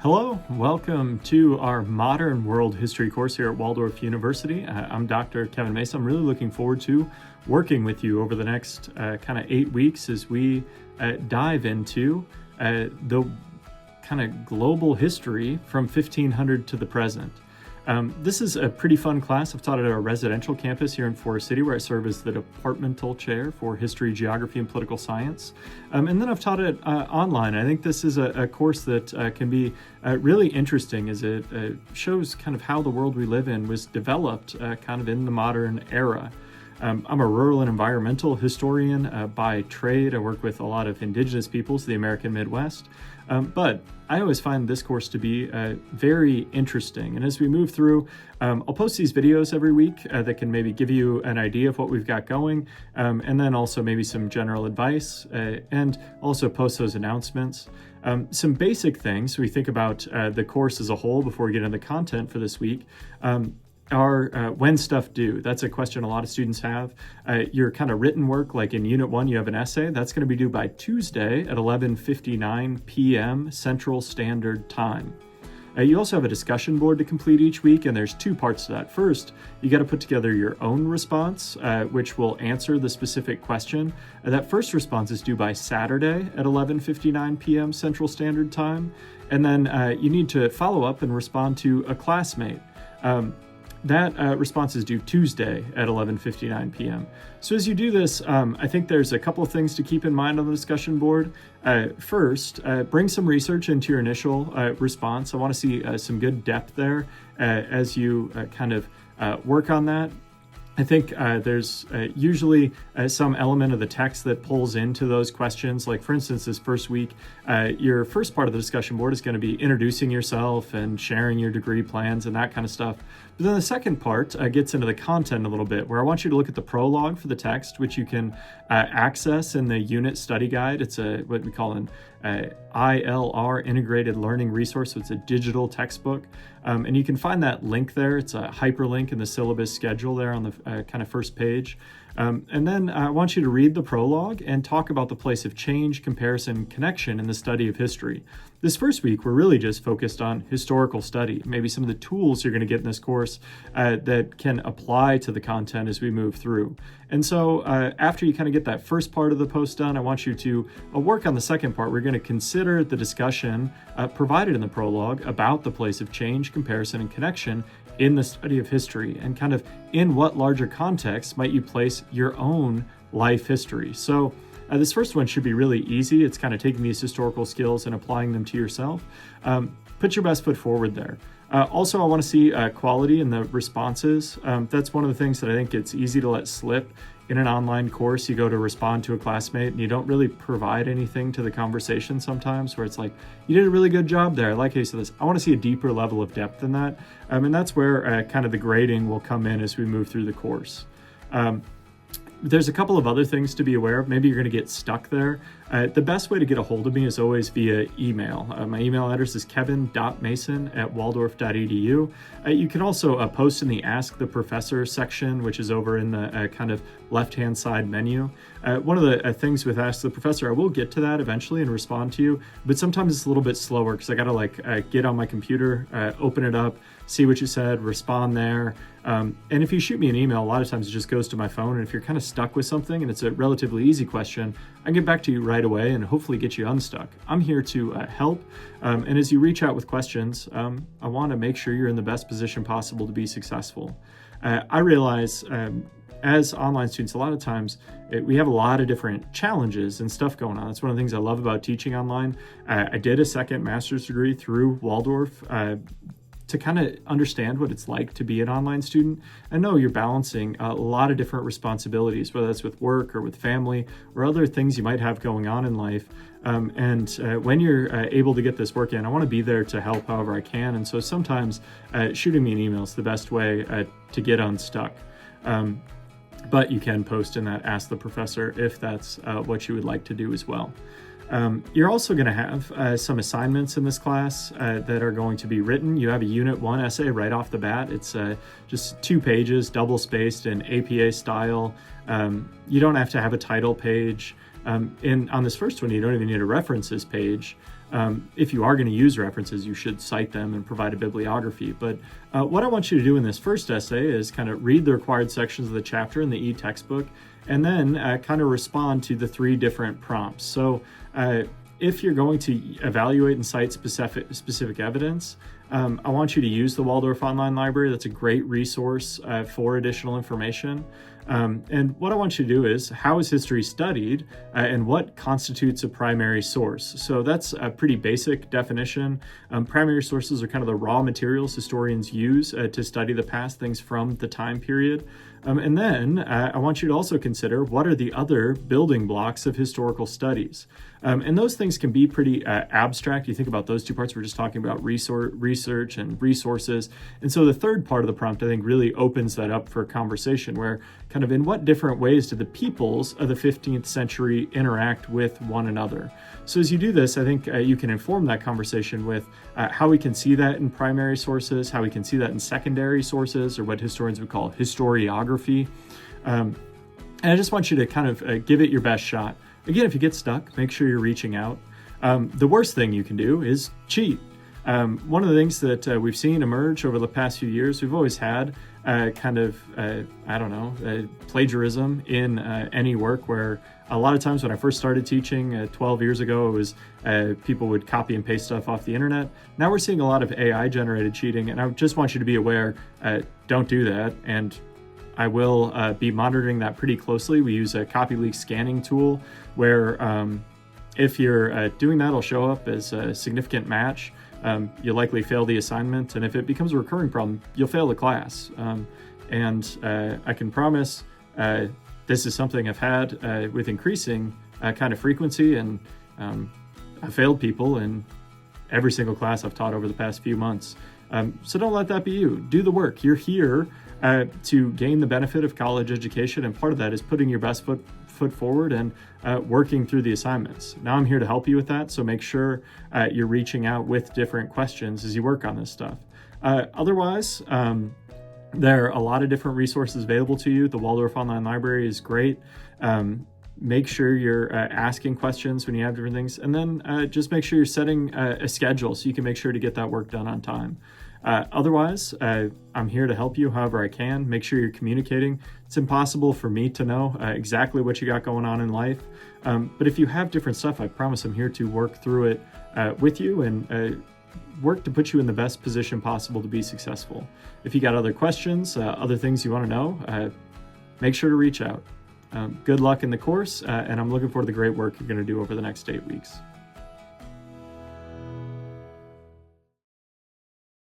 Hello, welcome to our Modern World History course here at Waldorf University. I'm Dr. Kevin Mason. I'm really looking forward to working with you over the next kind of 8 weeks as we dive into the kind of global history from 1500 to the present. This is a pretty fun class. I've taught at our residential campus here in Forest City, where I serve as the departmental chair for history, geography, and political science. And then I've taught it online. I think this is a course that can be really interesting, as it shows kind of how the world we live in was developed kind of in the modern era. I'm a rural and environmental historian by trade. I work with a lot of indigenous peoples of the American Midwest. But I always find this course to be very interesting. And as we move through, I'll post these videos every week that can maybe give you an idea of what we've got going, and then also maybe some general advice, and also post those announcements. Some basic things, we think about the course as a whole before we get into the content for this week. When stuff due? That's a question a lot of students have. Your kind of written work, like in Unit 1, you have an essay. That's going to be due by Tuesday at 11:59 p.m. Central Standard Time. You also have a discussion board to complete each week, and there's two parts to that. First, you got to put together your own response, which will answer the specific question. That first response is due by Saturday at 11:59 p.m. Central Standard Time. And then you need to follow up and respond to a classmate. That response is due Tuesday at 11:59 p.m. So as you do this, I think there's a couple of things to keep in mind on the discussion board. First, bring some research into your initial response. I want to see some good depth there as you kind of work on that. I think there's usually some element of the text that pulls into those questions. Like, for instance, this first week, your first part of the discussion board is going to be introducing yourself and sharing your degree plans and that kind of stuff. But then the second part gets into the content a little bit, where I want you to look at the prologue for the text, which you can access in the unit study guide. It's what we call an ILR, Integrated Learning Resource. So it's a digital textbook. And you can find that link there. It's a hyperlink in the syllabus schedule there on the kind of first page. And then I want you to read the prologue and talk about the place of change, comparison, connection in the study of history. This first week, we're really just focused on historical study, maybe some of the tools you're going to get in this course that can apply to the content as we move through. And so after you kind of get that first part of the post done, I want you to work on the second part. We're going to consider the discussion provided in the prologue about the place of change, comparison, and connection in the study of history, and kind of in what larger context might you place your own life history. So this first one should be really easy. It's kind of taking these historical skills and applying them to yourself. Put your best foot forward there. Also, I want to see quality in the responses. That's one of the things that I think it's easy to let slip. In an online course, you go to respond to a classmate and you don't really provide anything to the conversation sometimes, where it's like, you did a really good job there. I like how you said this. I want to see a deeper level of depth than that. And that's where kind of the grading will come in as we move through the course. There's a couple of other things to be aware of. Maybe you're going to get stuck there. The best way to get a hold of me is always via email. My email address is kevin.mason@waldorf.edu. You can also post in the Ask the Professor section, which is over in the kind of left-hand side menu. One of the things with Ask the Professor, I will get to that eventually and respond to you, but sometimes it's a little bit slower because I got to get on my computer, open it up, see what you said, respond there. And if you shoot me an email, a lot of times it just goes to my phone. And if you're kind of stuck with something and it's a relatively easy question, I can get back to you right away and hopefully get you unstuck. I'm here to help. And as you reach out with questions, I want to make sure you're in the best position possible to be successful. I realize as online students, a lot of times we have a lot of different challenges and stuff going on. That's one of the things I love about teaching online. I did a second master's degree through Waldorf to kind of understand what it's like to be an online student. I know you're balancing a lot of different responsibilities, whether that's with work or with family or other things you might have going on in life. And when you're able to get this work in, I want to be there to help however I can. And so sometimes shooting me an email is the best way to get unstuck. But you can post in that Ask the Professor if that's what you would like to do as well. You're also going to have some assignments in this class that are going to be written. You have a Unit 1 essay right off the bat. It's just 2 pages, double-spaced in APA style. You don't have to have a title page. And on this first one, you don't even need a references page. If you are going to use references, you should cite them and provide a bibliography. But what I want you to do in this first essay is kind of read the required sections of the chapter in the e-textbook, and then kind of respond to the 3 different prompts. So if you're going to evaluate and cite specific evidence, I want you to use the Waldorf Online Library. That's a great resource for additional information. And what I want you to do is, how is history studied and what constitutes a primary source? So that's a pretty basic definition. Primary sources are kind of the raw materials historians use to study the past, things from the time period. And then I want you to also consider, what are the other building blocks of historical studies? And those things can be pretty abstract. You think about those 2 parts, we're just talking about research and resources. And so the third part of the prompt, I think, really opens that up for a conversation where kind of in what different ways do the peoples of the 15th century interact with one another? So as you do this, I think you can inform that conversation with how we can see that in primary sources, how we can see that in secondary sources, or what historians would call historiography. And I just want you to kind of give it your best shot. Again, if you get stuck, make sure you're reaching out. The worst thing you can do is cheat. One of the things that we've seen emerge over the past few years, we've always had plagiarism in any work, where a lot of times when I first started teaching 12 years ago, it was people would copy and paste stuff off the internet. Now we're seeing a lot of AI generated cheating, and I just want you to be aware, don't do that. And I will be monitoring that pretty closely. We use a copy leak scanning tool where if you're doing that, it'll show up as a significant match. You'll likely fail the assignment, and if it becomes a recurring problem, you'll fail the class. And I can promise this is something I've had with increasing kind of frequency, and I failed people in every single class I've taught over the past few months. So don't let that be you. Do the work. You're here to gain the benefit of college education, and part of that is putting your best foot forward and working through the assignments. Now I'm here to help you with that, so make sure you're reaching out with different questions as you work on this stuff. Otherwise, there are a lot of different resources available to you. The Waldorf Online Library is great. Make sure you're asking questions when you have different things, and then just make sure you're setting a schedule so you can make sure to get that work done on time. Otherwise, I'm here to help you however I can. Make sure you're communicating. It's impossible for me to know exactly what you got going on in life. But if you have different stuff, I promise I'm here to work through it with you and work to put you in the best position possible to be successful. If you got other questions, other things you want to know, make sure to reach out. Good luck in the course, and I'm looking forward to the great work you're going to do over the next 8 weeks.